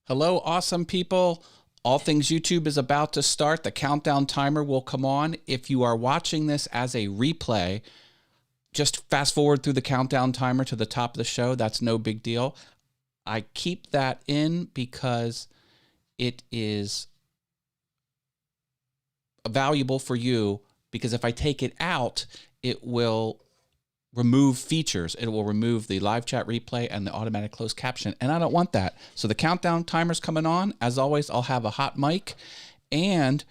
Hello, awesome people. All Things YouTube is about to start. The countdown timer will come on. If you are watching this as a replay, just fast forward through the countdown timer to the top of the show. That's no big deal. I keep that in because it is valuable for you, because if I take it out, it will remove features. It will remove the live chat replay and the automatic closed caption, and I don't want that. So the countdown timer's coming on. As always, I'll have a hot mic, and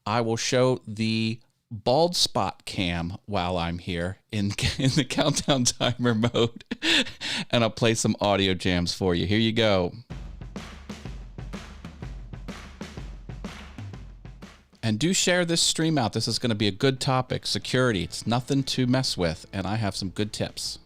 I will show the bald spot cam while I'm here in the countdown timer mode, and I'll play some audio jams for you. Here you go. And do share this stream out. This is going to be a good topic. Security. It's nothing to mess with, and I have some good tips.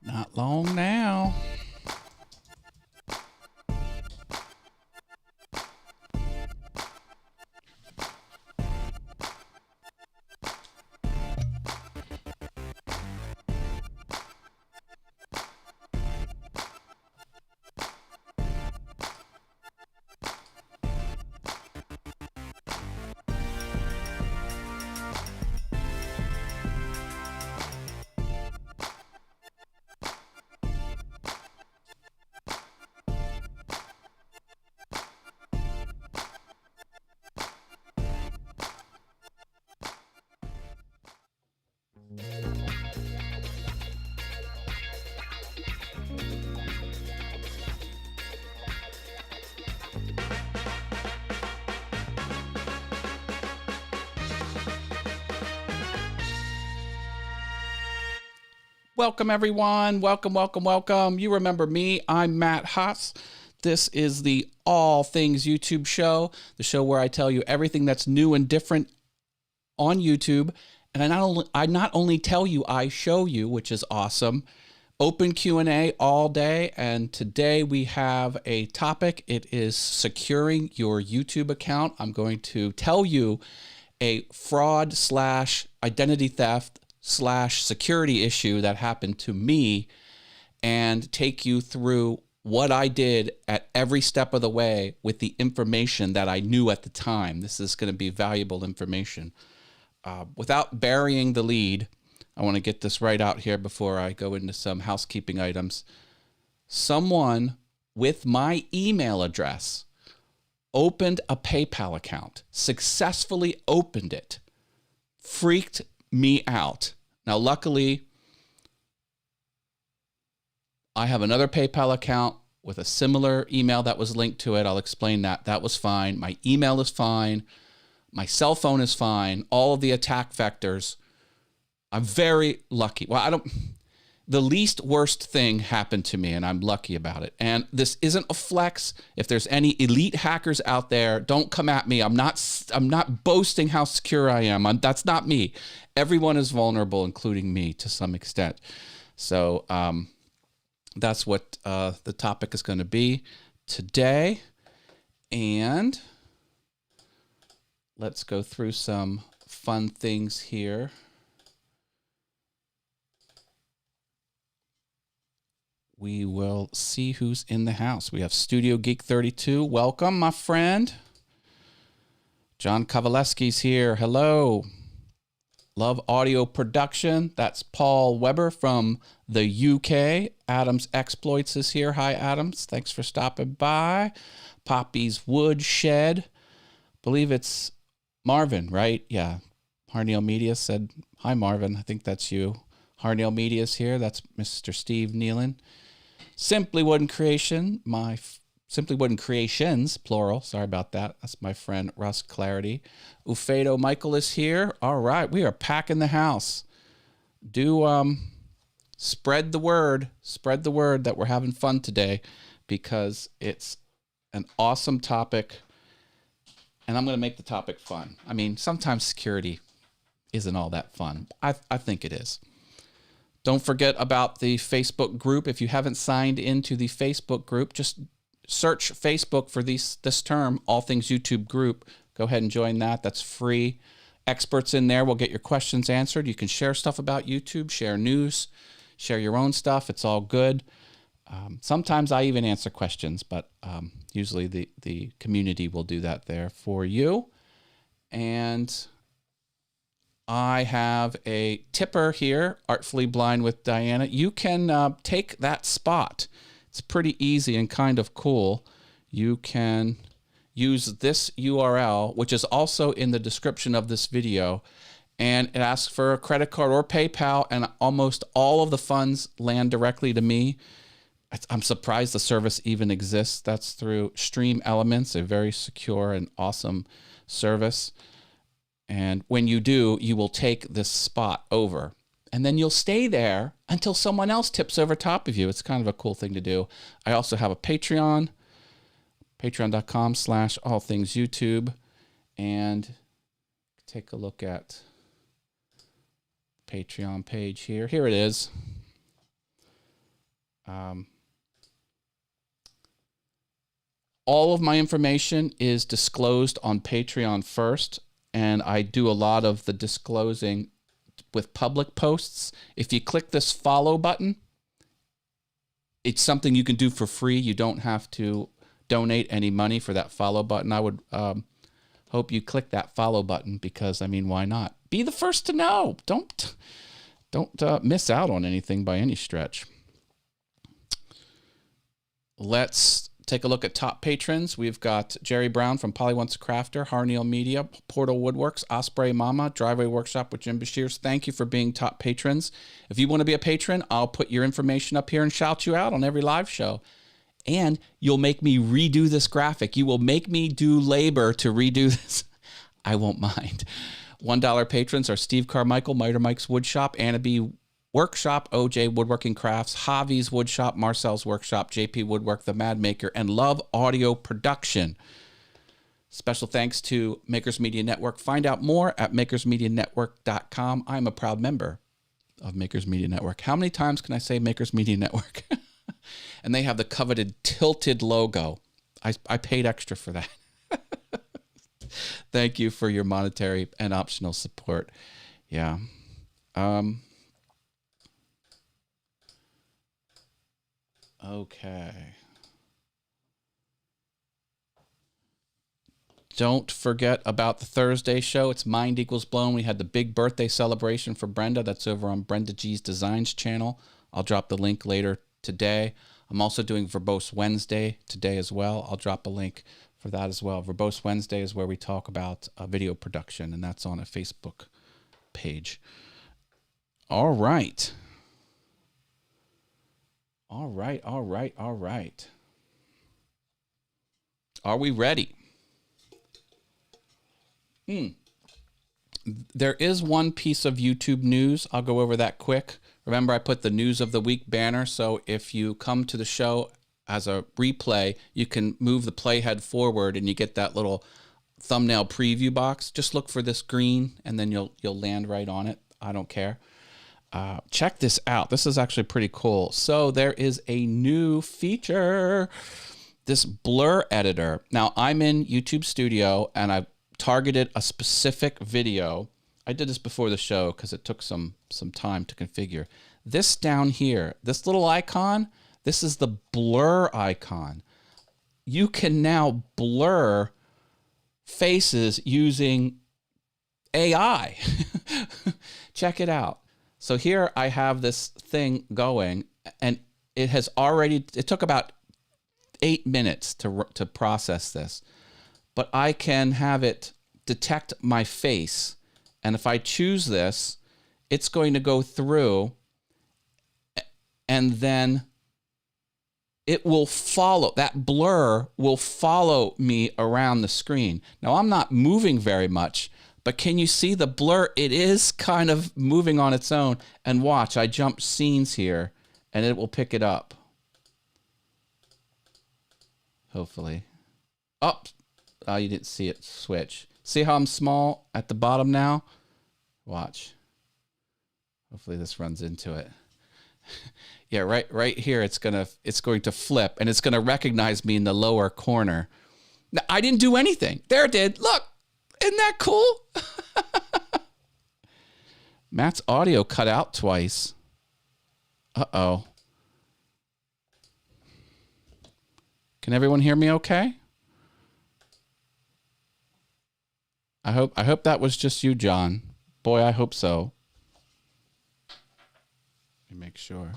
Not long now. Welcome, everyone. Welcome, welcome, welcome. You remember me. I'm Matt Haas. This is the All Things YouTube show, the show where I tell you everything that's new and different on YouTube. And I not only tell you, I show you, which is awesome. Open Q&A all day. And today we have a topic. It is securing your YouTube account. I'm going to tell you a fraud / identity theft / security issue that happened to me and take you through what I did at every step of the way with the information that I knew at the time. This is going to be valuable information. Without burying the lead, I want to get this right out here before I go into some housekeeping items. Someone with my email address opened a PayPal account, successfully opened it, freaked me out. Now, luckily, I have another PayPal account with a similar email that was linked to it. I'll explain that. That was fine. My email is fine. My cell phone is fine. All of the attack vectors. I'm very lucky. Well, the least worst thing happened to me, and I'm lucky about it. And this isn't a flex. If there's any elite hackers out there, don't come at me. I'm not boasting how secure I am. That's not me. Everyone is vulnerable, including me to some extent. So that's what the topic is going to be today. And let's go through some fun things here. We will see who's in the house. We have Studio Geek 32. Welcome, my friend. John Kovaleski's here. Hello. Love Audio Production. That's Paul Weber from the UK. Adams Exploits is here. Hi, Adams. Thanks for stopping by. Poppy's Woodshed. Believe it's Marvin, right? Yeah. Harneal Media said, hi, Marvin. I think that's you. Harneal Media's here. That's Mr. Steve Nealon. Simply Wooden Creation. Simply Wooden Creations, plural. Sorry about that. That's my friend Russ Clarity. Ufedo Michael is here. All right. We are packing the house. Do spread the word. Spread the word that we're having fun today because it's an awesome topic. And I'm going to make the topic fun. I mean, sometimes security isn't all that fun. I think it is. Don't forget about the Facebook group. If you haven't signed into the Facebook group, just search Facebook for this term, All Things YouTube Group. Go ahead and join that. That's free. Experts in there will get your questions answered. You can share stuff about YouTube, share news, share your own stuff. It's all good. Sometimes I even answer questions, but usually the community will do that there for you. And I have a tipper here, Artfully Blind with Diana. You can take that spot. It's pretty easy and kind of cool. You can use this URL, which is also in the description of this video, and it asks for a credit card or PayPal, and almost all of the funds land directly to me. I'm surprised the service even exists. That's through Stream Elements, a very secure and awesome service. And when you do, you will take this spot over. And then you'll stay there until someone else tips over top of you. It's kind of a cool thing to do. I also have a Patreon, patreon.com/allthingsyoutube. And take a look at Patreon page here. Here it is. All of my information is disclosed on Patreon first. And I do a lot of the disclosing with public posts. If you click this follow button, it's something you can do for free. You don't have to donate any money for that follow button. I would hope you click that follow button because, I mean, why not? Be the first to know. Don't miss out on anything by any stretch. Let's take a look at top patrons. We've got Jerry Brown from Polly Wants a Crafter, Harneal Media, Portal Woodworks, Osprey Mama, Driveway Workshop with Jim Bashirs. Thank you for being top patrons. If you want to be a patron, I'll put your information up here and shout you out on every live show. And you'll make me redo this graphic. You will make me do labor to redo this. I won't mind. $1 patrons are Steve Carmichael, Miter Mike's Woodshop, Anna B. Workshop, OJ Woodworking Crafts, Javi's Woodshop, Marcel's Workshop, JP Woodwork, The Mad Maker, and Love Audio Production. Special thanks to Makers Media Network. Find out more at makersmedianetwork.com. I'm a proud member of Makers Media Network. How many times can I say Makers Media Network? And they have the coveted tilted logo. I paid extra for that. Thank you for your monetary and optional support. Yeah. Okay. Don't forget about the Thursday show. It's Mind Equals Blown. We had the big birthday celebration for Brenda. That's over on Brenda G's Designs channel. I'll drop the link later today. I'm also doing Verbose Wednesday today as well. I'll drop a link for that as well. Verbose Wednesday is where we talk about video production, and that's on a Facebook page. All right. All right. Are we ready? There is one piece of YouTube news. I'll go over that quick. Remember, I put the News of the Week banner, so if you come to the show as a replay, you can move the playhead forward and you get that little thumbnail preview box. Just look for this green, and then you'll land right on it. I don't care. Check this out. This is actually pretty cool. So there is a new feature, this blur editor. Now, I'm in YouTube Studio, and I've targeted a specific video. I did this before the show because it took some time to configure. This down here, this little icon, this is the blur icon. You can now blur faces using AI. Check it out. So here I have this thing going, and it took about 8 minutes to process this, but I can have it detect my face. And if I choose this, it's going to go through, and then it will follow, that blur will follow me around the screen. Now, I'm not moving very much, but can you see the blur? It is kind of moving on its own. And watch, I jump scenes here, and it will pick it up. Hopefully. Oh, you didn't see it switch. See how I'm small at the bottom now? Watch. Hopefully this runs into it. Yeah, right here it's going to flip, and it's going to recognize me in the lower corner. Now, I didn't do anything. There it did. Look. Isn't that cool? Matt's audio cut out twice. Uh-oh. Can everyone hear me okay? I hope that was just you, John. Boy, I hope so. Let me make sure.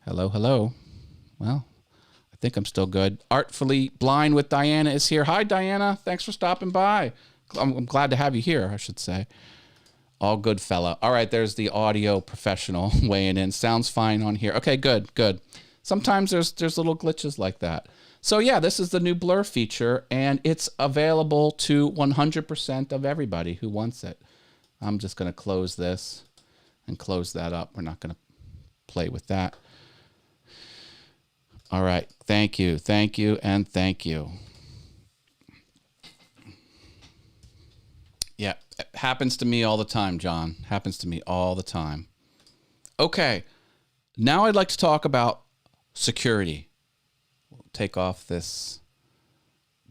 Hello. Well, I think I'm still good. Artfully Blind with Diana is here. Hi, Diana. Thanks for stopping by. I'm glad to have you here, I should say. All good, fella. All right, there's the audio professional weighing in. Sounds fine on here. Okay, good. Sometimes there's little glitches like that. So yeah, this is the new blur feature, and it's available to 100% of everybody who wants it. I'm just going to close this and close that up. We're not going to play with that. All right. Thank you, and thank you. Yeah, it happens to me all the time, John. Happens to me all the time. Okay. Now I'd like to talk about security. We'll take off this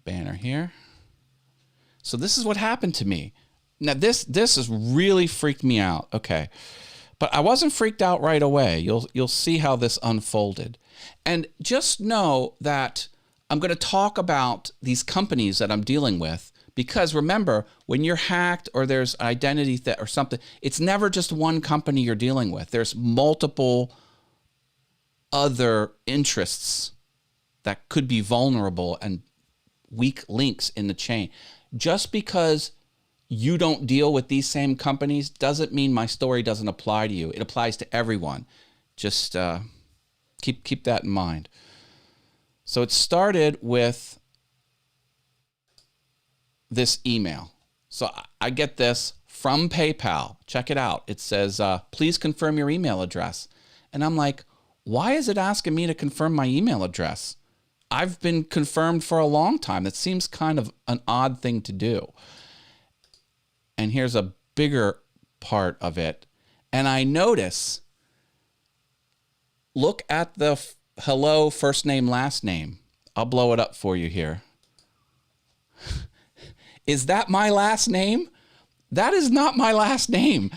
banner here. So this is what happened to me. Now this has really freaked me out. Okay. But I wasn't freaked out right away. You'll see how this unfolded. And just know that I'm going to talk about these companies that I'm dealing with, because remember, when you're hacked or there's identity theft or something, it's never just one company you're dealing with. There's multiple other interests that could be vulnerable and weak links in the chain. Just because you don't deal with these same companies doesn't mean my story doesn't apply to you. It applies to everyone. Just keep that in mind. So it started with this email. So I get this from PayPal. Check it out. It says, please confirm your email address. And I'm like, why is it asking me to confirm my email address? I've been confirmed for a long time. That seems kind of an odd thing to do. And here's a bigger part of it. And I notice, look at the hello first name, last name. I'll blow it up for you here. Is that my last name? That is not my last name.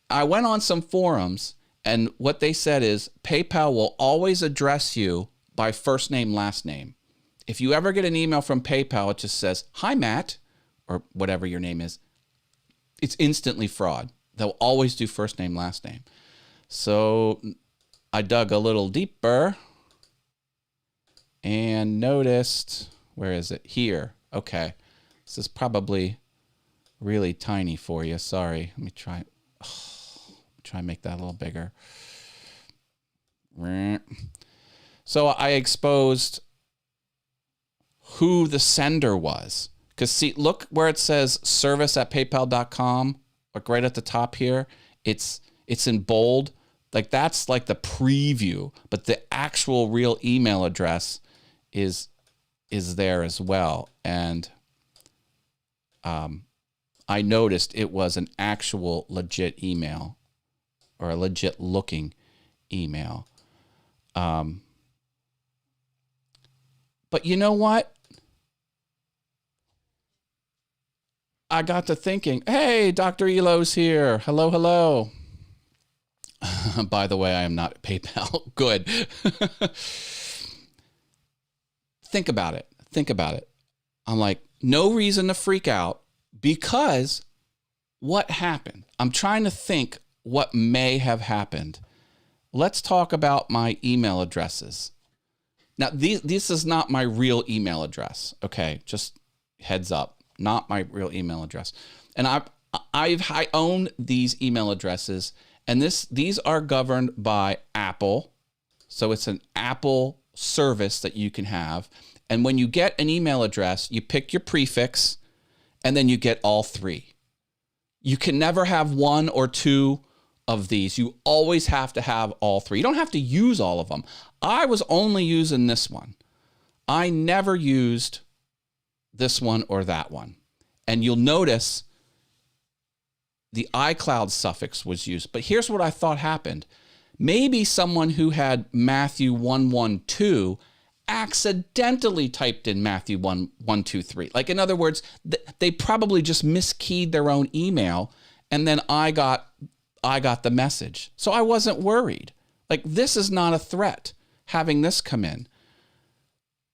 I went on some forums, and what they said is PayPal will always address you by first name, last name. If you ever get an email from PayPal, it just says, hi, Matt, or whatever your name is. It's instantly fraud. They'll always do first name, last name. So I dug a little deeper and noticed, where is it? Here. Okay. This is probably really tiny for you. Sorry. Let me try. Try and make that a little bigger. So I exposed who the sender was. Because see, look where it says service@paypal.com, like right at the top here. It's in bold. Like that's like the preview, but the actual real email address is there as well. And I noticed it was an actual legit email, or a legit looking email. But you know what? I got to thinking, hey, Dr. Elo's here. Hello, hello. By the way, I am not PayPal. Good. Think about it. Think about it. I'm like, no reason to freak out, because what happened? I'm trying to think what may have happened. Let's talk about my email addresses. Now, this is not my real email address. Okay, just heads up. Not my real email address. And I own these email addresses, and these are governed by Apple. So it's an Apple service that you can have. And when you get an email address, you pick your prefix, and then you get all three. You can never have one or two of these. You always have to have all three. You don't have to use all of them. I was only using this one. I never used this one or that one. And you'll notice the iCloud suffix was used. But here's what I thought happened. Maybe someone who had Matthew 112 accidentally typed in Matthew 123. Like, in other words, they probably just miskeyed their own email, and then I got the message. So I wasn't worried. Like, this is not a threat, having this come in.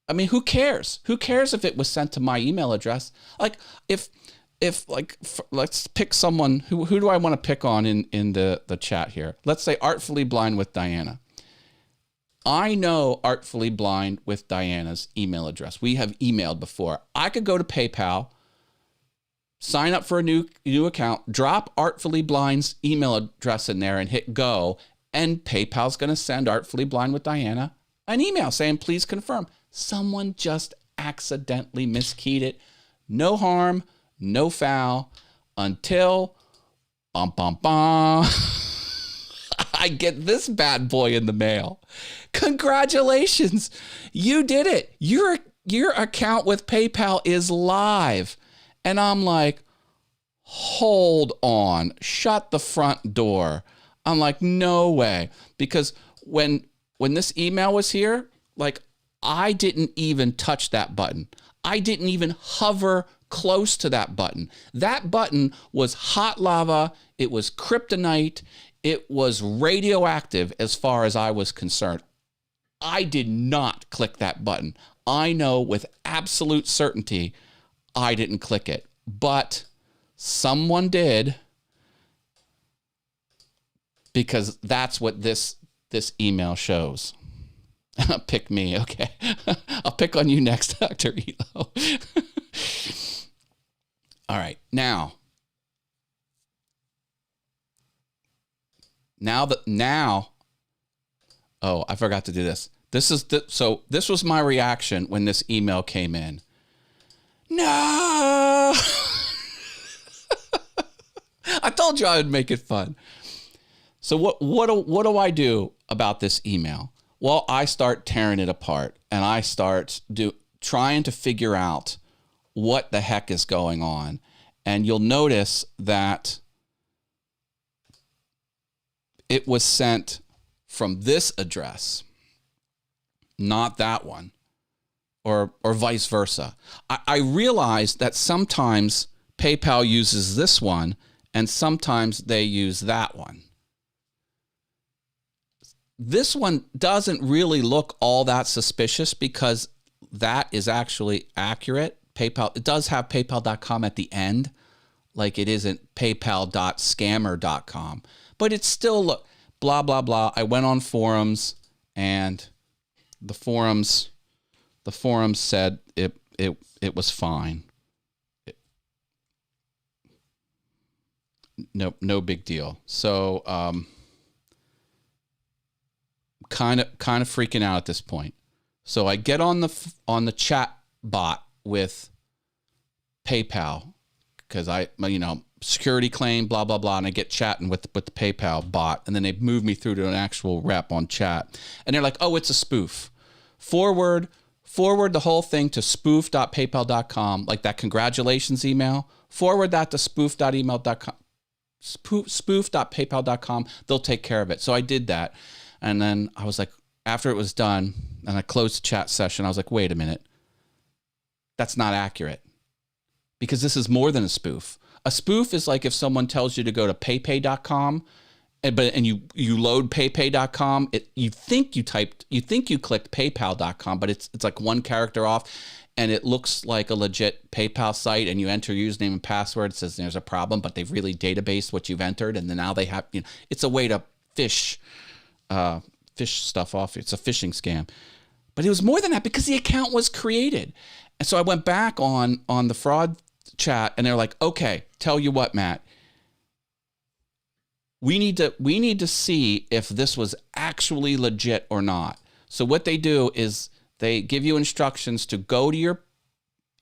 I mean, who cares? Who cares if it was sent to my email address? Like, let's pick someone. Who do I want to pick on in the chat here? Let's say Artfully Blind with Diana. I know Artfully Blind with Diana's email address. We have emailed before. I could go to PayPal, sign up for a new account, drop Artfully Blind's email address in there and hit go, and PayPal's going to send Artfully Blind with Diana an email saying, please confirm. Someone just accidentally miskeyed it. No harm, no foul, until I get this bad boy in the mail. Congratulations. You did it. Your account with PayPal is live. And I'm like, hold on, shut the front door. I'm like, no way. Because when this email was here, like, I didn't even touch that button. I didn't even hover close to that button. That button was hot lava. It was kryptonite. It was radioactive as far as I was concerned. I did not click that button. I know with absolute certainty I didn't click it, but someone did, because that's what this email shows. Pick me, okay. I'll pick on you next, Dr. Elo. All right, now, oh, I forgot to do this. So this was my reaction when this email came in. No! I told you I would make it fun. So what do I do about this email? Well, I start tearing it apart, and I start trying to figure out what the heck is going on. And you'll notice that it was sent from this address, not that one, or vice versa. I realized that sometimes PayPal uses this one, and sometimes they use that one. This one doesn't really look all that suspicious because that is actually accurate. PayPal, it does have paypal.com at the end, like it isn't paypal.scammer.com, but it's still blah, blah, blah. I went on forums, and the forums said it was fine. No big deal. So, kind of freaking out at this point. So I get on the chat bot with PayPal because security claim, blah, blah, blah. And I get chatting with the PayPal bot, and then they move me through to an actual rep on chat. And they're like, oh, it's a spoof. Forward the whole thing to spoof.paypal.com, like that congratulations email. Forward that to spoof.paypal.com. Spoof.paypal.com. They'll take care of it. So I did that. And then I was like, after it was done and I closed the chat session, I was like, wait a minute. That's not accurate, because this is more than a spoof. A spoof is like if someone tells you to go to paypay.com and you load paypay.com, you think you clicked paypal.com, but it's like one character off, and it looks like a legit PayPal site, and you enter your username and password. It says there's a problem, but they've really databased what you've entered, and then now they have, it's a way to fish stuff off. It's a phishing scam. But it was more than that because the account was created. And so I went back on the fraud chat, and they're like, okay, tell you what, Matt, we need to see if this was actually legit or not. So what they do is they give you instructions to go to your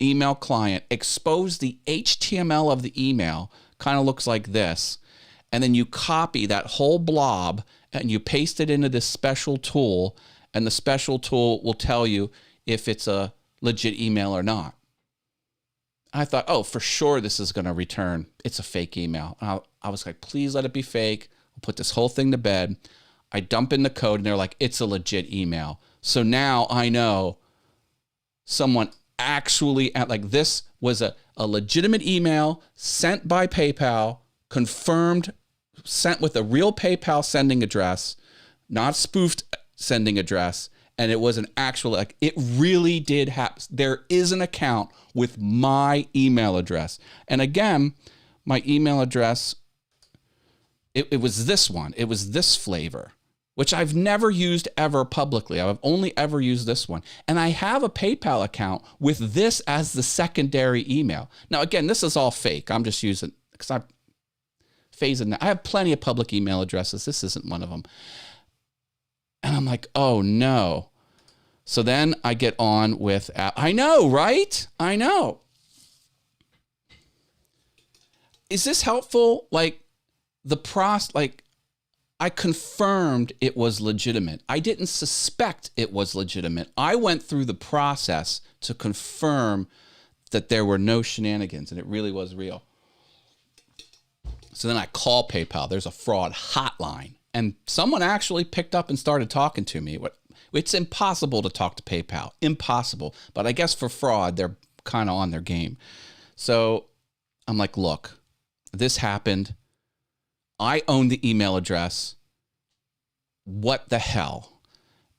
email client, expose the HTML of the email, kind of looks like this, and then you copy that whole blob and you paste it into this special tool, and the special tool will tell you if it's a legit email or not. I thought, oh, for sure this is going to return it's a fake email. I was like, please let it be fake. We'll put this whole thing to bed. I dump in the code, and they're like, it's a legit email. So now I know someone actually, like, this was a legitimate email sent by PayPal, confirmed, sent with a real PayPal sending address, not spoofed sending address. And it was an actual, like, it really did happen. There is an account with my email address. And again, my email address, it was this one. It was this flavor, which I've never used ever publicly. I've only ever used this one. And I have a PayPal account with this as the secondary email. Now, again, this is all fake. I'm just using, because I'm phasing that. I have plenty of public email addresses. This isn't one of them. And I'm like, oh no. So then I get on with, I know, right? I know. Is this helpful? Like I confirmed it was legitimate. I didn't suspect it was legitimate. I went through the process to confirm that there were no shenanigans and it really was real. So then I call PayPal. There's a fraud hotline. And someone actually picked up and started talking to me. It's impossible to talk to PayPal. Impossible. But I guess for fraud, they're kind of on their game. So I'm like, look, this happened. I own the email address. What the hell?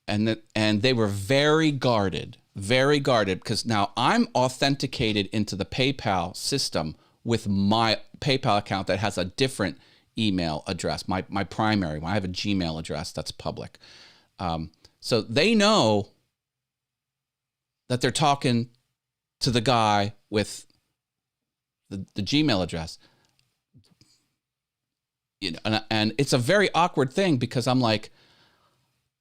And they were very guarded because now I'm authenticated into the PayPal system with my PayPal account that has a different email address, my primary one. I have a Gmail address that's public. So they know that they're talking to the guy with the Gmail address. And it's a very awkward thing because I'm like,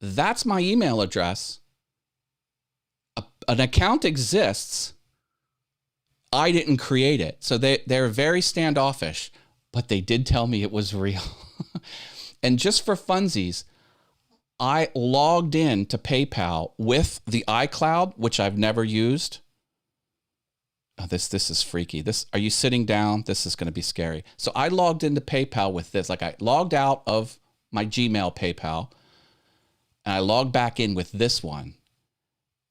that's my email address. An account exists. I didn't create it. So they're very standoffish. but they did tell me it was real. And just for funsies, I logged in to PayPal with the iCloud, which I've never used. Oh, this is freaky. Are you sitting down? This is going to be scary. So I logged into PayPal with this. Like, I logged out of my Gmail PayPal, and I logged back in with this one,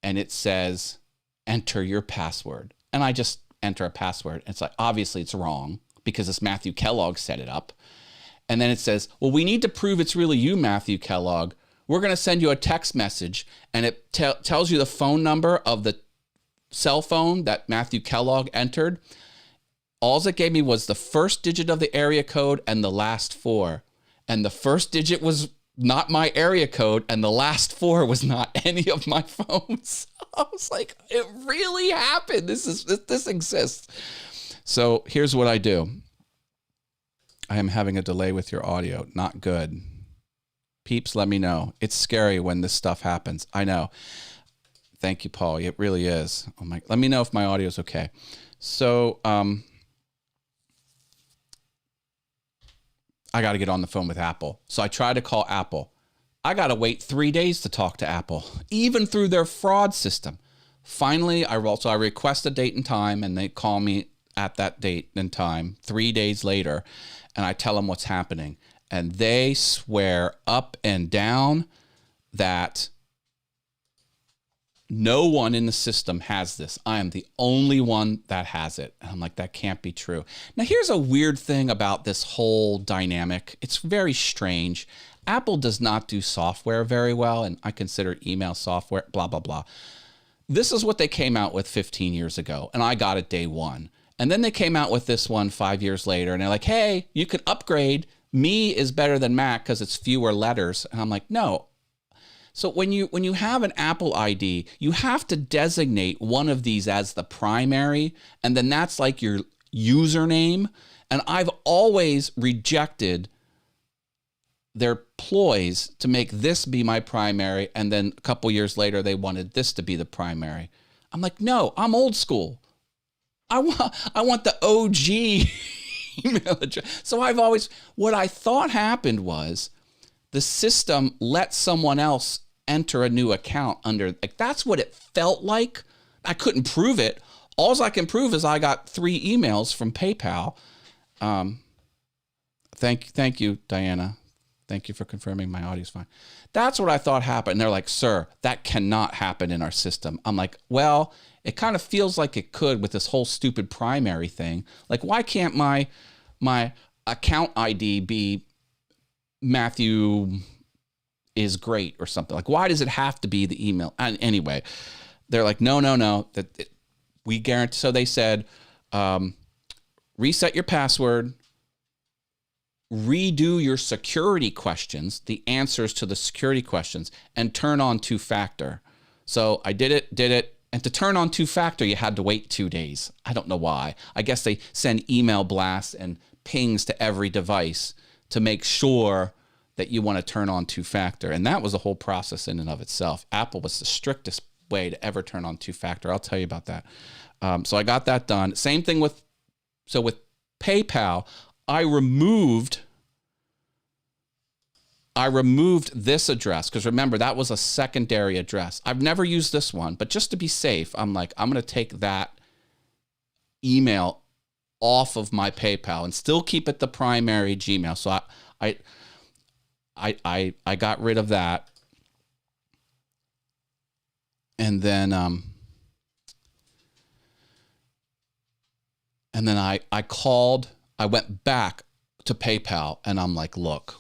and it says, enter your password. And I just enter a password. It's like, obviously it's wrong because this Matthew Kellogg set it up. And then it says, well, we need to prove it's really you, Matthew Kellogg. We're going to send you a text message, and it tells you the phone number of the cell phone that Matthew Kellogg entered. All it gave me was the first digit of the area code and the last four. And the first digit was not my area code, and the last four was not any of my phones. I was like, it really happened. This exists. So here's what I do. I am having a delay with your audio. Not good. Peeps, let me know. It's scary when this stuff happens. I know. Thank you, Paul. It really is. Oh my! Let me know if my audio is okay. So, I got to get on the phone with Apple. So I try to call Apple. I got to wait 3 days to talk to Apple, even through their fraud system. Finally, I request a date and time, and they call me at that date and time 3 days later, and I tell them what's happening. And they swear up and down that no one in the system has this. I am the only one that has it. And I'm like, that can't be true. Now, here's a weird thing about this whole dynamic. It's very strange. Apple does not do software very well, and I consider email software, blah, blah, blah. This is what they came out with 15 years ago, and I got it day one. And then they came out with this one 5 years later, and they're like, hey, you can upgrade. Me is better than Mac because it's fewer letters. And I'm like, no. So when you have an Apple ID, you have to designate one of these as the primary, and then that's like your username. And I've always rejected their ploys to make this be my primary, and then a couple years later they wanted this to be the primary. I'm like, no, I'm old school. I want the OG email address. So what I thought happened was the system let someone else enter a new account under, like, that's what it felt like. I couldn't prove it. All I can prove is I got 3 emails from PayPal. Thank you, Diana. Thank you for confirming my audio's fine. That's what I thought happened. And they're like, sir, that cannot happen in our system. I'm like, well, it kind of feels like it could with this whole stupid primary thing. Like, why can't my account ID be Matthew is great or something? Like, why does it have to be the email? And anyway, they're like, no, we guarantee. So they said, reset your password, redo your security questions, the answers to the security questions, and turn on 2-factor. So I did it. And to turn on 2-factor, you had to wait 2 days. I don't know why. I guess they send email blasts and pings to every device to make sure that you want to turn on 2-factor. And that was a whole process in and of itself. Apple was the strictest way to ever turn on 2-factor. I'll tell you about that. So I got that done. Same thing with PayPal. I removed this address because, remember, that was a secondary address. I've never used this one, but just to be safe, I'm like, I'm going to take that email off of my PayPal and still keep it the primary Gmail. So I got rid of that. And then I went back to PayPal, and I'm like, look,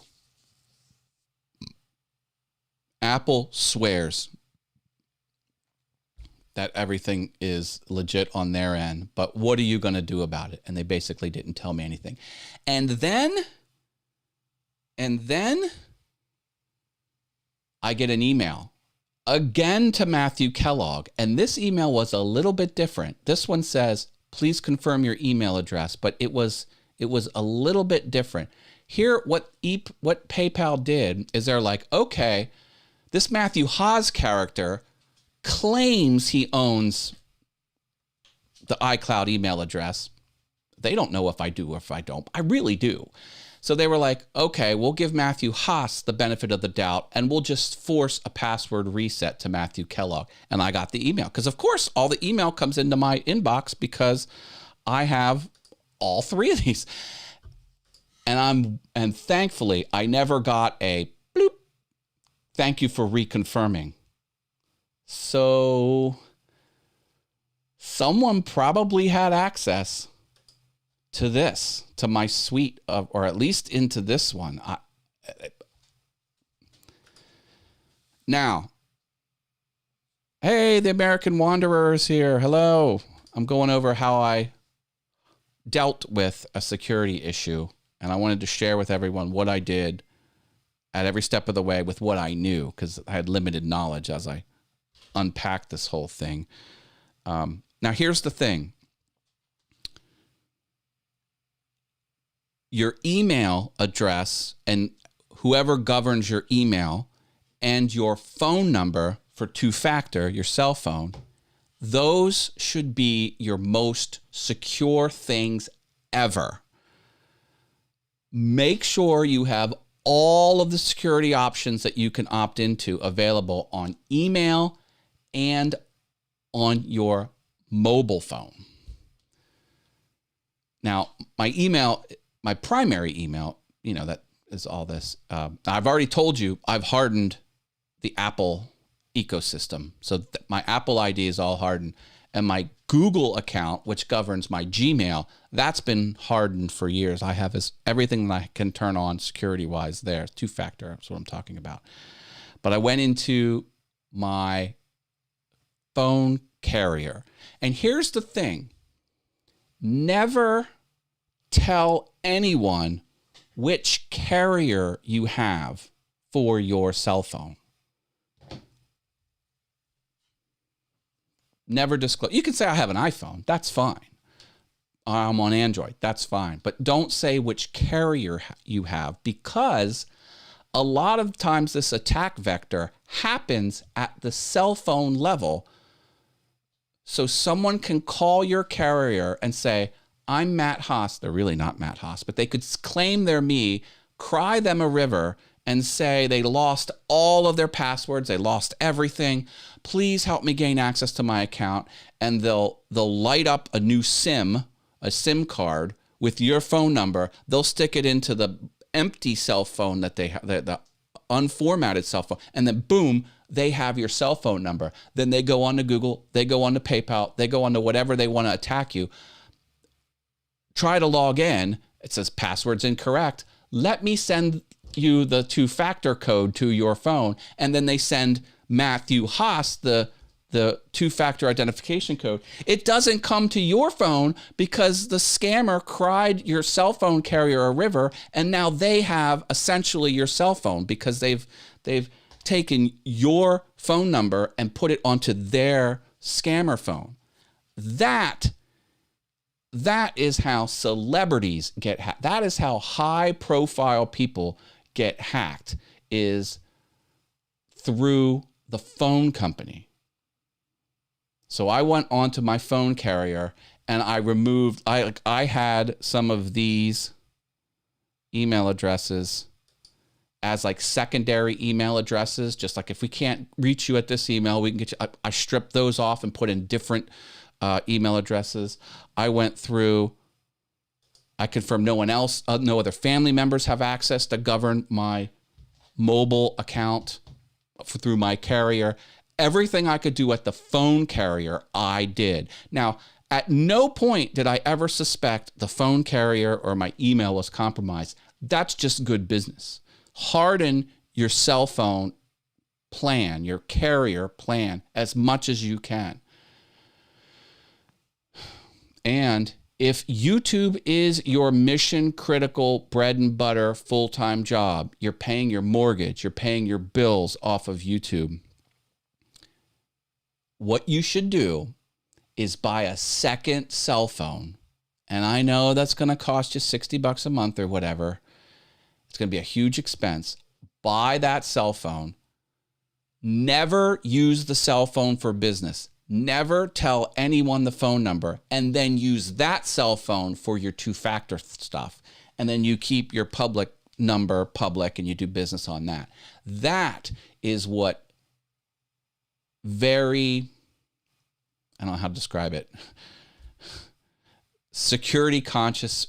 Apple swears that everything is legit on their end, but what are you going to do about it? And they basically didn't tell me anything. And then I get an email again to Matthew Kellogg, and this email was a little bit different. This one says, please confirm your email address, but it was a little bit different. Here, what PayPal did is they're like, okay, this Matthew Haas character claims he owns the iCloud email address They don't know if I do or if I don't. I really do. So they were like, okay, we'll give Matthew Haas the benefit of the doubt, and we'll just force a password reset to Matthew Kellogg. And I got the email because, of course, all the email comes into my inbox because I have all three of these. And thankfully, I never got a bloop. Thank you for reconfirming. So someone probably had access to this, to my suite of, or at least into this one. Now, hey, the American Wanderer is here. Hello. I'm going over how I dealt with a security issue, and I wanted to share with everyone what I did at every step of the way with what I knew, because I had limited knowledge as I unpacked this whole thing. Now, here's the thing. Your email address and whoever governs your email and your phone number for two-factor, your cell phone, those should be your most secure things ever. Make sure you have all of the security options that you can opt into available on email and on your mobile phone. Now, my primary email, that is all this. I've already told you I've hardened the Apple ecosystem. So my Apple ID is all hardened. And my Google account, which governs my Gmail, that's been hardened for years. I have everything that I can turn on security-wise there. Two-factor, that's what I'm talking about. But I went into my phone carrier. And here's the thing. Never tell anyone which carrier you have for your cell phone. Never disclose. You can say I have an iPhone. That's fine. I'm on Android. That's fine. But don't say which carrier you have, because a lot of times this attack vector happens at the cell phone level. So someone can call your carrier and say, I'm Matt Haas. They're really not Matt Haas, but they could claim they're me, cry them a river, and say they lost all of their passwords, they lost everything. Please help me gain access to my account. And they'll light up a new SIM, a SIM card with your phone number. They'll stick it into the empty cell phone that they have, the unformatted cell phone, and then boom, they have your cell phone number. Then they go on to Google, they go on to PayPal, they go on to whatever they want to attack you. Try to log in. It says password's incorrect. Let me send you the two-factor code to your phone. And then they send Matthew Haas the two-factor identification code. It doesn't come to your phone because the scammer cried your cell phone carrier a river, and now they have essentially your cell phone because they've taken your phone number and put it onto their scammer phone. That is how celebrities get hacked. That is how high-profile people get hacked, is through the phone company. So I went onto my phone carrier and I removed, I had some of these email addresses as like secondary email addresses, just like if we can't reach you at this email, we can get you. I stripped those off and put in different email addresses. I went through, I confirmed no one else, no other family members have access to govern my mobile account through my carrier. Everything I could do at the phone carrier, I did. Now, at no point did I ever suspect the phone carrier or my email was compromised. That's just good business. Harden your cell phone plan, your carrier plan, as much as you can. And if YouTube is your mission critical bread and butter full-time job, you're paying your mortgage, you're paying your bills off of YouTube, what you should do is buy a second cell phone. And I know that's going to cost you $60 a month or whatever. It's going to be a huge expense. Buy that cell phone. Never use the cell phone for business. Never tell anyone the phone number, and then use that cell phone for your two-factor stuff. And then you keep your public number public and you do business on that. That is what very, I don't know how to describe it, security conscious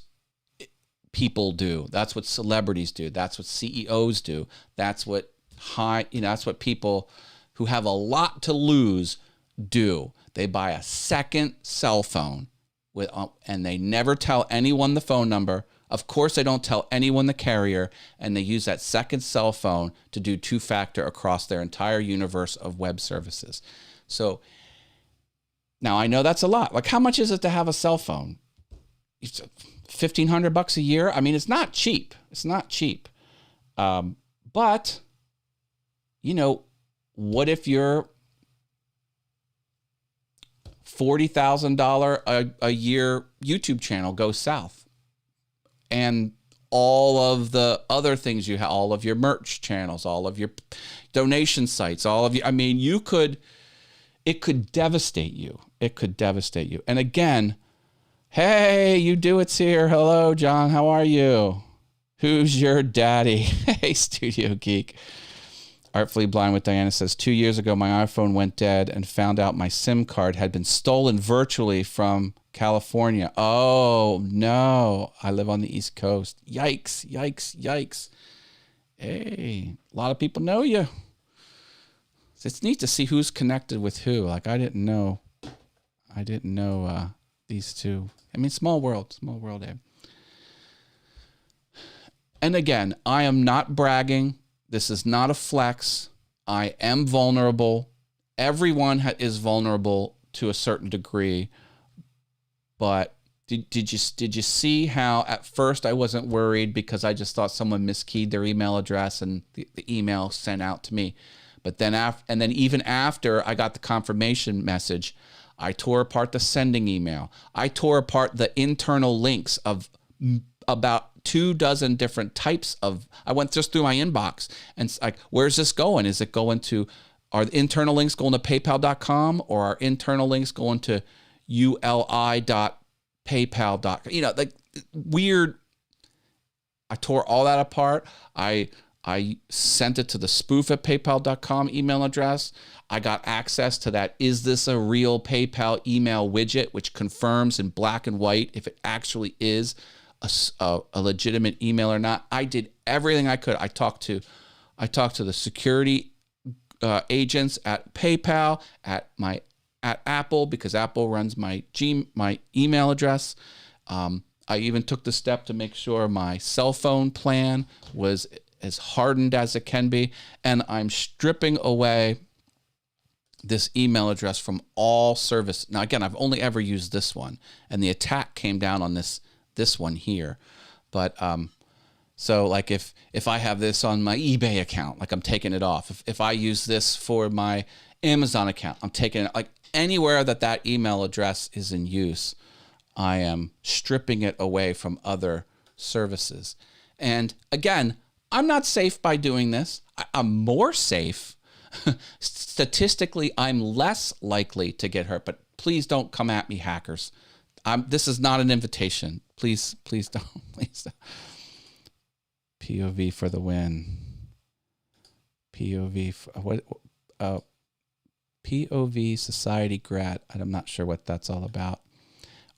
people do. That's what celebrities do. That's what CEOs do. That's what that's what people who have a lot to lose do. They buy a second cell phone and they never tell anyone the phone number. Of course, they don't tell anyone the carrier, and they use that second cell phone to do two-factor across their entire universe of web services. So now I know that's a lot. Like, how much is it to have a cell phone? It's $1,500 a year. I mean, it's not cheap. It's not cheap. But, what if your $40,000 a year YouTube channel goes south? And all of the other things you have, all of your merch channels, all of your donation sites, it could devastate you. It could devastate you. And again, hey, you do it's here. Hello, John. How are you? Who's your daddy? Hey, Studio Geek. Artfully Blind with Diana says, 2 years ago, my iPhone went dead and found out my SIM card had been stolen virtually from California. Oh, no. I live on the East Coast. Yikes, yikes, yikes. Hey, a lot of people know you. It's neat to see who's connected with who. Like, I didn't know these two. I mean, small world, Abe. And again, I am not bragging. This is not a flex. I am vulnerable. Everyone is vulnerable to a certain degree. But did you see how at first I wasn't worried because I just thought someone miskeyed their email address and the email sent out to me. But then even after I got the confirmation message, I tore apart the sending email. I tore apart the internal links of about 24 different types of. I went just through my inbox and it's like, where's this going? Is it going to, are the internal links going to PayPal.com, or are internal links going to uli.paypal.com? Like weird. I tore all that apart. I sent it to the spoof at paypal.com email address. I got access to that "is this a real PayPal" email widget, which confirms in black and white if it actually is a legitimate email or not. I did everything I could. I talked to the security agents at PayPal, at Apple, because Apple runs my email address. I even took the step to make sure my cell phone plan was as hardened as it can be, and I'm stripping away this email address from all service. Now, again, I've only ever used this one, and the attack came down on this one here. But so like if I have this on my eBay account, like I'm taking it off. If I use this for my Amazon account, I'm taking it. Like anywhere that email address is in use, I am stripping it away from other services. And again, I'm not safe by doing this. I'm more safe. Statistically, I'm less likely to get hurt, but please don't come at me, hackers. This is not an invitation. Please don't. Please don't. POV for the win. POV for what? POV Society Grat. I'm not sure what that's all about.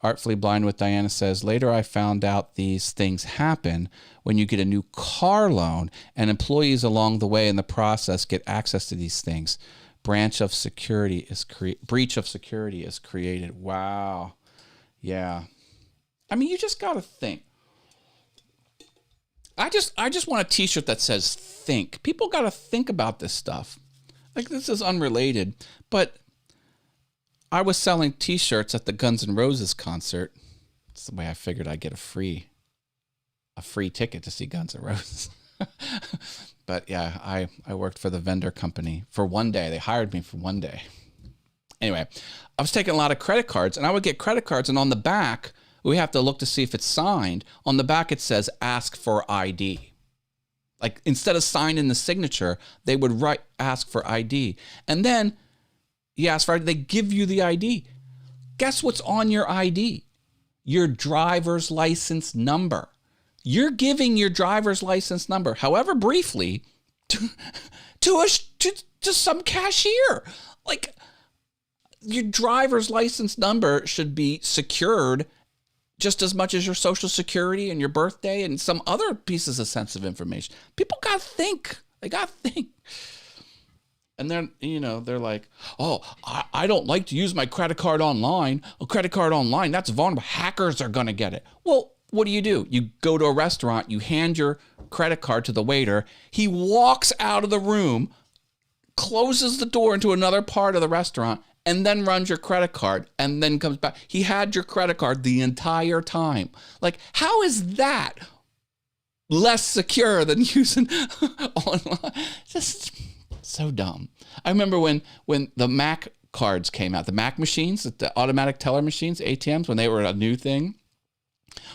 Artfully Blind with Diana says, later I found out these things happen when you get a new car loan and employees along the way in the process get access to these things. Breach of security is created. Wow. Yeah. I mean, you just got to think. I just want a t-shirt that says think. People got to think about this stuff. Like, this is unrelated, but I was selling t-shirts at the Guns N' Roses concert. That's the way I figured I'd get a free ticket to see Guns N' Roses. But yeah, I worked for the vendor company for one day. They hired me for one day. Anyway, I was taking a lot of credit cards, and I would get credit cards, and on the back, we have to look to see if it's signed. On the back, it says ask for ID. Like, instead of signing the signature, they would ask for ID. And then You ask for, they give you the ID. Guess what's on your ID? Your driver's license number. You're giving your driver's license number, however briefly, to some cashier. Like, your driver's license number should be secured just as much as your social security and your birthday and some other pieces of sensitive information. People got to think. They got to think. And then, they're like, oh, I don't like to use my credit card online. A credit card online, that's vulnerable. Hackers are going to get it. Well, what do? You go to a restaurant, you hand your credit card to the waiter. He walks out of the room, closes the door into another part of the restaurant, and then runs your credit card and then comes back. He had your credit card the entire time. Like, how is that less secure than using online? Just so dumb. I remember when the Mac cards came out, the Mac machines, the automatic teller machines, ATMs, when they were a new thing.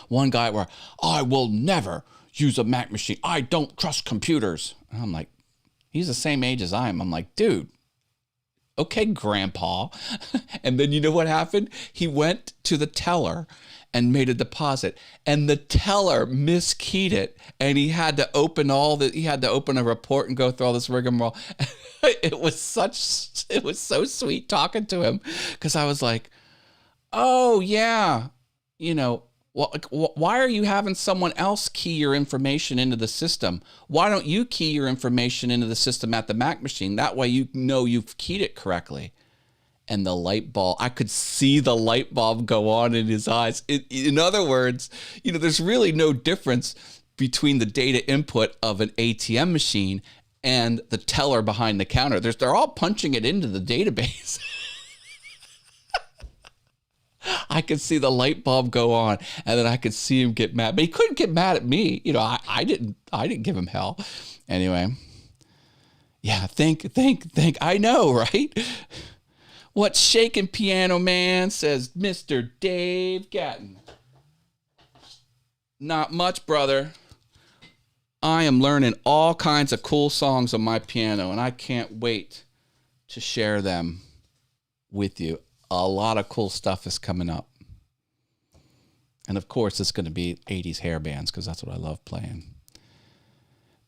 One guy where, I will never use a Mac machine. I don't trust computers. And I'm like, he's the same age as I am. I'm like, dude, okay, grandpa. And then you know what happened? He went to the teller and made a deposit, and the teller miskeyed it, and he had to open a report and go through all this rigmarole. It was so sweet talking to him, because I was like, oh yeah, why are you having someone else key your information into the system? Why don't you key your information into the system at the Mac machine? That way you know you've keyed it correctly. And the light bulb, I could see the light bulb go on in his eyes. In other words, there's really no difference between the data input of an ATM machine and the teller behind the counter. They're all punching it into the database. I could see the light bulb go on, and then I could see him get mad. But he couldn't get mad at me. I didn't give him hell. Anyway. Yeah, think. I know, right? What's shaking, Piano Man, says Mr. Dave Gatton. Not much, brother. I am learning all kinds of cool songs on my piano, and I can't wait to share them with you. A lot of cool stuff is coming up. And of course, it's going to be 80s hair bands, because that's what I love playing.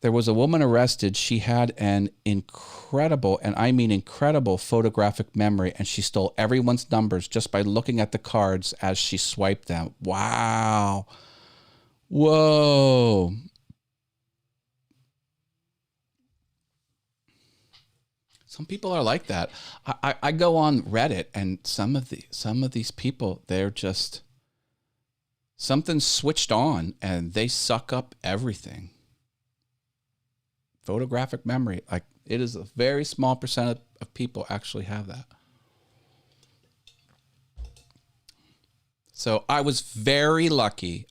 There was a woman arrested. She had an incredible, and I mean incredible, photographic memory, and she stole everyone's numbers just by looking at the cards as she swiped them. Wow. Whoa. Some people are like that. I go on Reddit, and some of these people, they're just, something's switched on and they suck up everything. Photographic memory, like, it is a very small percent of people actually have that. So I was very lucky.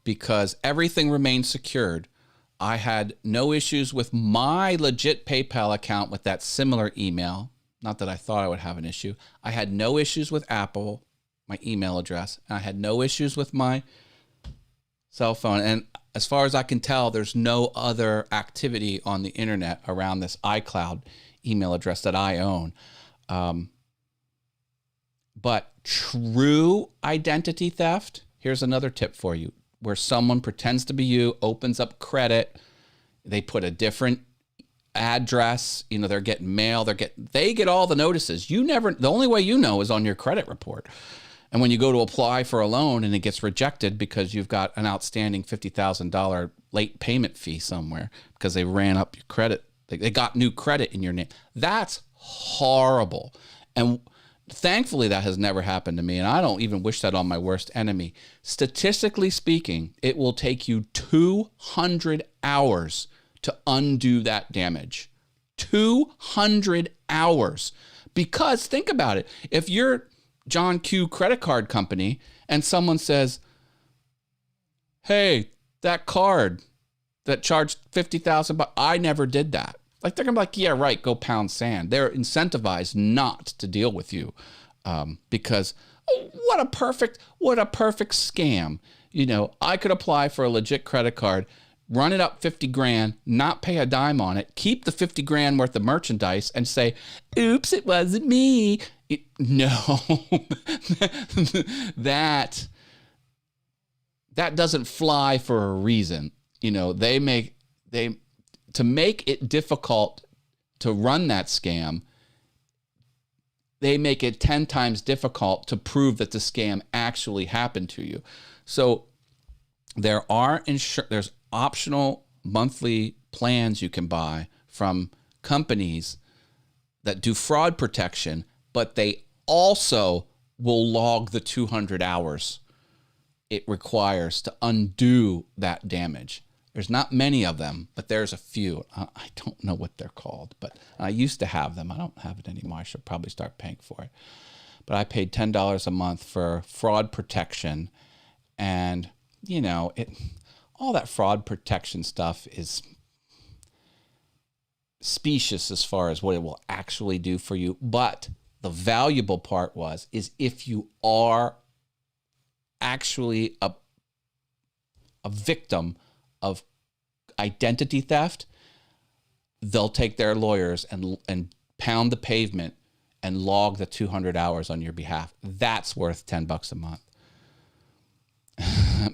Because everything remained secured. I had no issues with my legit PayPal account with that similar email. Not that I thought I would have an issue. I had no issues with Apple, my email address. And I had no issues with my cell phone. And as far as I can tell, there's no other activity on the internet around this iCloud email address that I own. But true identity theft, here's another tip for you. Where someone pretends to be you, opens up credit, they put a different address, they're getting mail, they get all the notices. The only way you know is on your credit report. And when you go to apply for a loan and it gets rejected because you've got an outstanding $50,000 late payment fee somewhere because they ran up your credit, they got new credit in your name. That's horrible. And thankfully, that has never happened to me, and I don't even wish that on my worst enemy. Statistically speaking, it will take you 200 hours to undo that damage. 200 hours. Because think about it. If you're John Q credit card company and someone says, hey, that card that charged $50,000, I never did that. Like, they're going to be like, yeah, right, go pound sand. They're incentivized not to deal with you because what a perfect scam. I could apply for a legit credit card, run it up 50 grand, not pay a dime on it, keep the 50 grand worth of merchandise and say, oops, it wasn't me. No, that doesn't fly for a reason. You know, to make it difficult to run that scam, they make it 10 times difficult to prove that the scam actually happened to you. So there's optional monthly plans you can buy from companies that do fraud protection, but they also will log the 200 hours it requires to undo that damage. There's not many of them, but there's a few. I don't know what they're called, but I used to have them. I don't have it anymore. I should probably start paying for it. But I paid $10 a month for fraud protection. And, you know, all that fraud protection stuff is specious as far as what it will actually do for you. But the valuable part is if you are actually a victim of identity theft, they'll take their lawyers and pound the pavement and log the 200 hours on your behalf. That's worth $10 a month.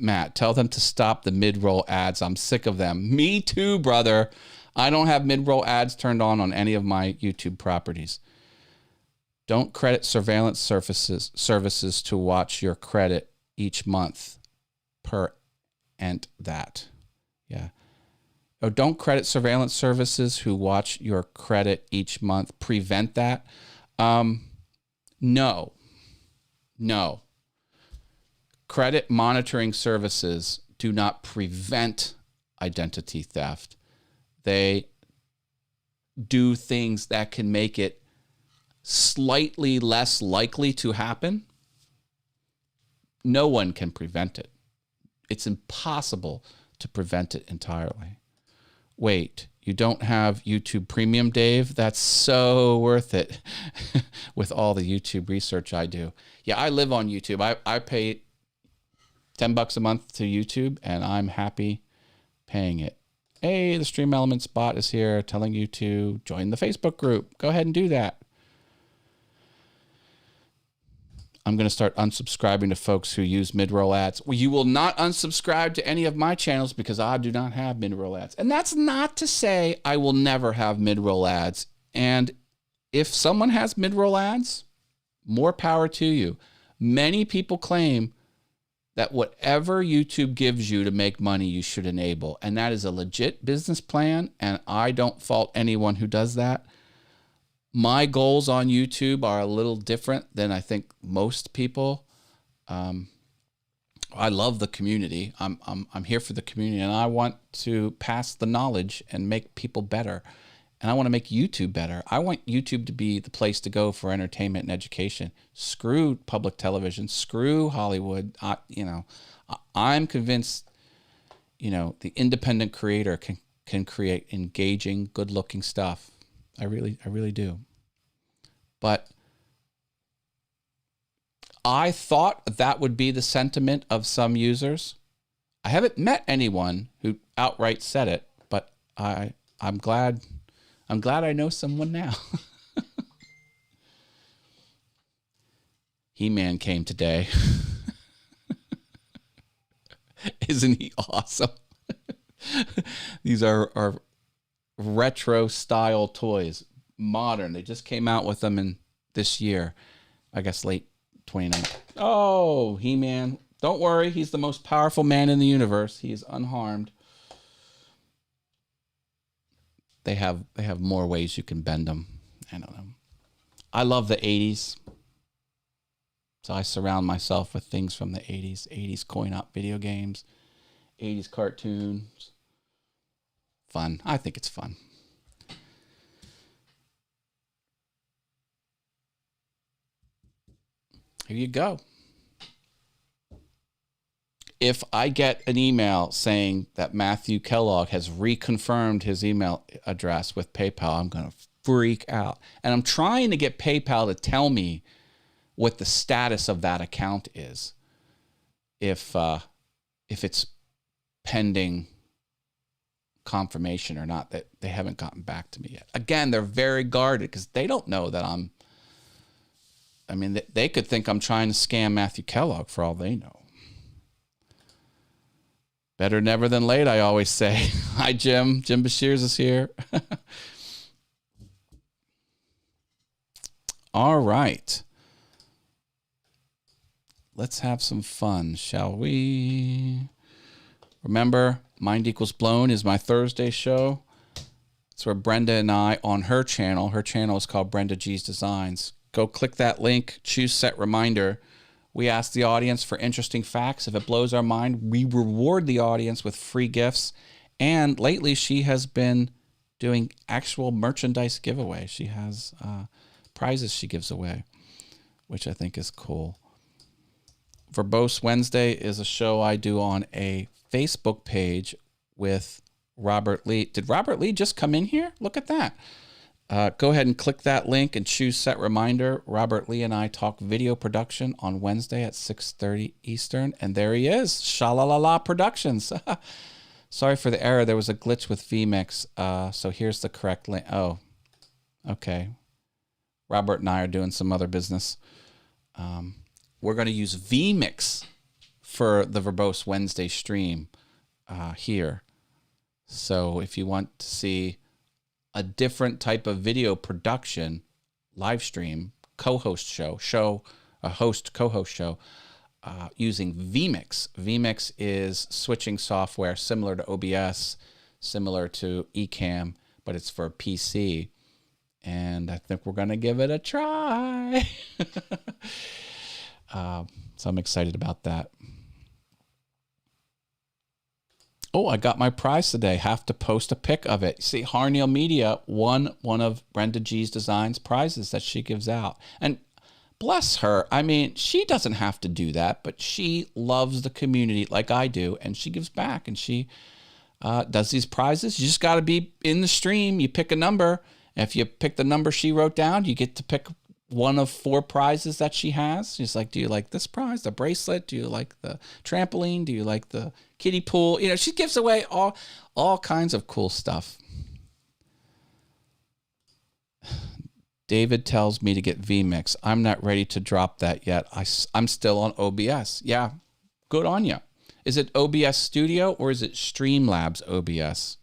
Matt, tell them to stop the mid-roll ads. I'm sick of them. Me too, brother. I don't have mid-roll ads turned on any of my YouTube properties. Don't credit surveillance services to watch your credit each month per and that. Yeah. Oh, don't credit surveillance services who watch your credit each month prevent that? No. Credit monitoring services do not prevent identity theft. They do things that can make it slightly less likely to happen. No one can prevent it. It's impossible to prevent it entirely. Wait, you don't have YouTube Premium, Dave? That's so worth it with all the YouTube research I do. Yeah, I live on YouTube. I pay $10 a month to YouTube, and I'm happy paying it. Hey, the Stream Elements bot is here telling you to join the Facebook group. Go ahead and do that. I'm going to start unsubscribing to folks who use mid-roll ads. Well, you will not unsubscribe to any of my channels because I do not have mid-roll ads. And that's not to say I will never have mid-roll ads. And if someone has mid-roll ads, more power to you. Many people claim that whatever YouTube gives you to make money, you should enable. And that is a legit business plan, and I don't fault anyone who does that. My goals on YouTube are a little different than I think most people. I love the community. I'm here for the community, and I want to pass the knowledge and make people better. And I want to make YouTube better. I want YouTube to be the place to go for entertainment and education. Screw public television. Screw Hollywood. I'm convinced, the independent creator can create engaging, good-looking stuff. I really do. But I thought that would be the sentiment of some users. I haven't met anyone who outright said it, but I'm glad I know someone now. He-Man came today. Isn't he awesome? These are retro style toys. Modern. They just came out with them in this year. I guess late 2019. Oh, He-Man. Don't worry. He's the most powerful man in the universe. He is unharmed. They have more ways you can bend them. I don't know. I love the 80s. So I surround myself with things from the 80s. 80s coin-op video games. 80s cartoons. Fun. I think it's fun. Here you go. If I get an email saying that Matthew Kellogg has reconfirmed his email address with PayPal, I'm going to freak out. And I'm trying to get PayPal to tell me what the status of that account is. If it's pending confirmation or not. That they haven't gotten back to me yet. Again, they're very guarded because they don't know that they could think I'm trying to scam Matthew Kellogg for all they know. Better never than late, I always say. Hi, Jim. Jim Bashirs is here. All right. Let's have some fun, shall we? Remember, Mind Equals Blown is my Thursday show. It's where Brenda and I, on her channel is called Brenda G's Designs. Go click that link, choose set reminder. We ask the audience for interesting facts. If it blows our mind, we reward the audience with free gifts. And lately, she has been doing actual merchandise giveaway. She has prizes she gives away, which I think is cool. Verbose Wednesday is a show I do on a Facebook page with Robert Lee. Did Robert Lee just come in here? Look at that. Go ahead and click that link and choose set reminder. Robert Lee and I talk video production on Wednesday at 6:30 Eastern. And there he is, Shalalala Productions. Sorry for the error. There was a glitch with vMix. So here's the correct link. Oh, okay. Robert and I are doing some other business. We're going to use vMix for the Verbose Wednesday stream here. So if you want to see a different type of video production, live stream, co-host show, a host co-host show, using vMix. vMix is switching software similar to OBS, similar to Ecamm, but it's for PC. And I think we're going to give it a try. So I'm excited about that. Oh, I got my prize today. Have to post a pic of it. See, Harneal Media won one of Brenda G's Designs prizes that she gives out. And bless her. I mean, she doesn't have to do that, but she loves the community like I do, and she gives back, and she does these prizes. You just got to be in the stream. You pick a number. If you pick the number she wrote down, you get to pick one of 4 prizes that she has. She's like, do you like this prize, the bracelet? Do you like the trampoline? Do you like the kiddie pool? You know, she gives away all kinds of cool stuff. David tells me to get vMix. I'm not ready to drop that yet. I'm still on OBS. Yeah, good on you. Is it OBS Studio or is it Streamlabs OBS?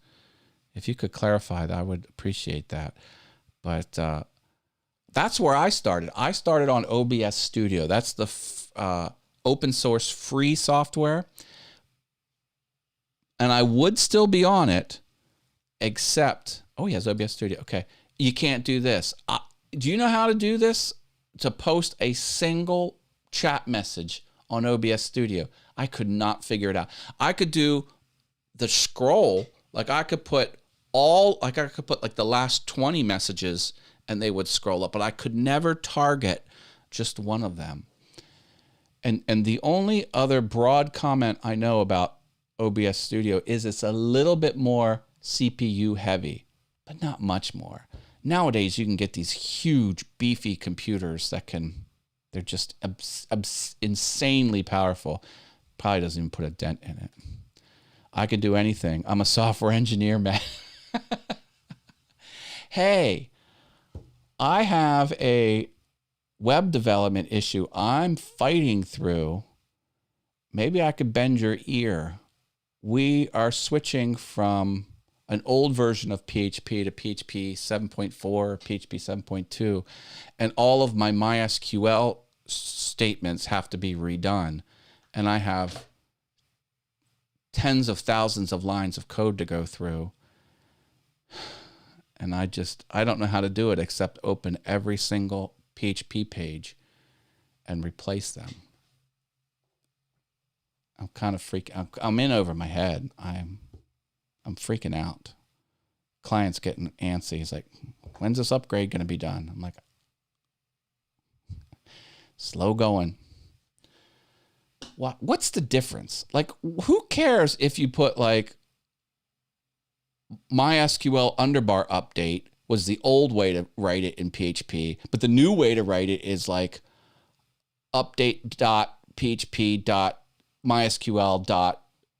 If you could clarify that, I would appreciate that. But that's where I started. I started on OBS Studio. That's the open source free software. And I would still be on it, except, oh, he has OBS Studio. Okay. You can't do this. Do you know how to do this? To post a single chat message on OBS Studio. I could not figure it out. I could do the scroll. Like I could put like the last 20 messages and they would scroll up, but I could never target just one of them. And the only other broad comment I know about OBS Studio is it's a little bit more CPU heavy, but not much more. Nowadays, you can get these huge, beefy computers they're just insanely powerful. Probably doesn't even put a dent in it. I can do anything. I'm a software engineer, man. Hey, I have a web development issue I'm fighting through. Maybe I could bend your ear. We are switching from an old version of PHP to PHP 7.4, PHP 7.2, and all of my MySQL statements have to be redone. And I have tens of thousands of lines of code to go through. And I don't know how to do it except open every single PHP page and replace them. I'm kind of freaking. I'm in over my head. I'm freaking out. Client's getting antsy. He's like, "When's this upgrade going to be done?" I'm like, "Slow going." What's the difference? Like, who cares if you put like MySQL underbar update was the old way to write it in PHP, but the new way to write it is like update.php.mysql.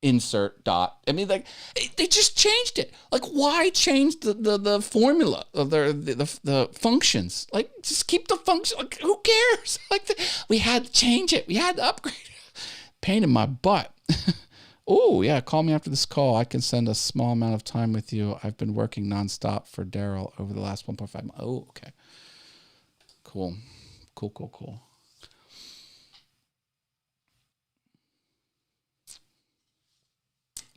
insert dot. I mean, like, they just changed it. Like, why change the formula of the functions? Like, just keep the function. Like, who cares? Like, we had to change it. We had to upgrade it. Pain in my butt. Oh, yeah, call me after this call. I can spend a small amount of time with you. I've been working nonstop for Daryl over the last 1.5 months. Oh, okay. Cool. Cool.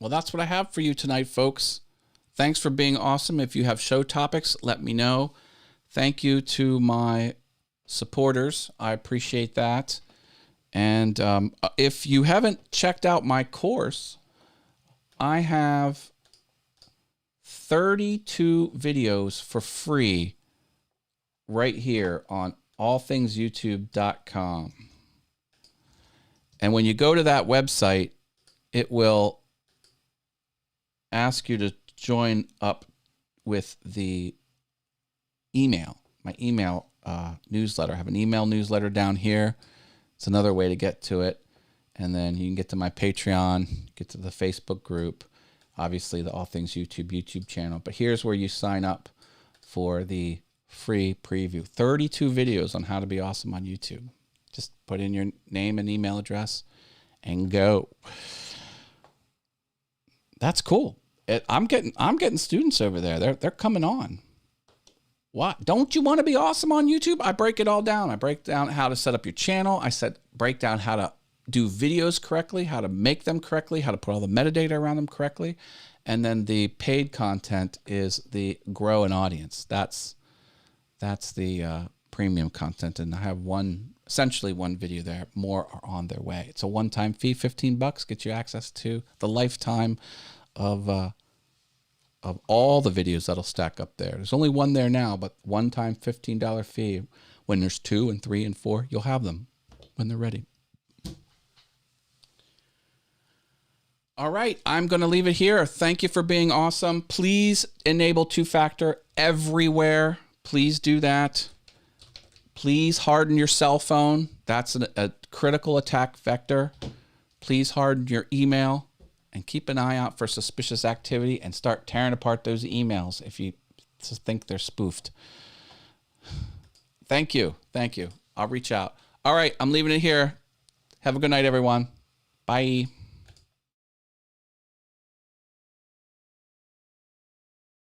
Well, that's what I have for you tonight, folks. Thanks for being awesome. If you have show topics, let me know. Thank you to my supporters. I appreciate that. And if you haven't checked out my course, I have 32 videos for free right here on allthingsyoutube.com. And when you go to that website, it will ask you to join up with the email, my email newsletter. I have an email newsletter down here. It's another way to get to it. And then you can get to my Patreon, get to the Facebook group, obviously the All Things YouTube channel. But here's where you sign up for the free preview. 32 videos on how to be awesome on YouTube. Just put in your name and email address and go. That's cool. I'm getting students over there. They're coming on. What? Don't you want to be awesome on YouTube? I break it all down. I break down how to set up your channel. Break down how to do videos correctly, how to make them correctly, how to put all the metadata around them correctly. And then the paid content is the grow an audience. That's the premium content. And I have essentially one video there. More are on their way. It's a one-time fee, $15, gets you access to the lifetime of all the videos that'll stack up there. There's only one there now, but one-time $15 fee. When there's 2 and 3 and 4, you'll have them when they're ready. All right, I'm going to leave it here. Thank you for being awesome. Please enable two-factor everywhere. Please do that. Please harden your cell phone. That's a critical attack vector. Please harden your email and keep an eye out for suspicious activity and start tearing apart those emails if you think they're spoofed. Thank you. I'll reach out. All right, I'm leaving it here. Have a good night, everyone. Bye.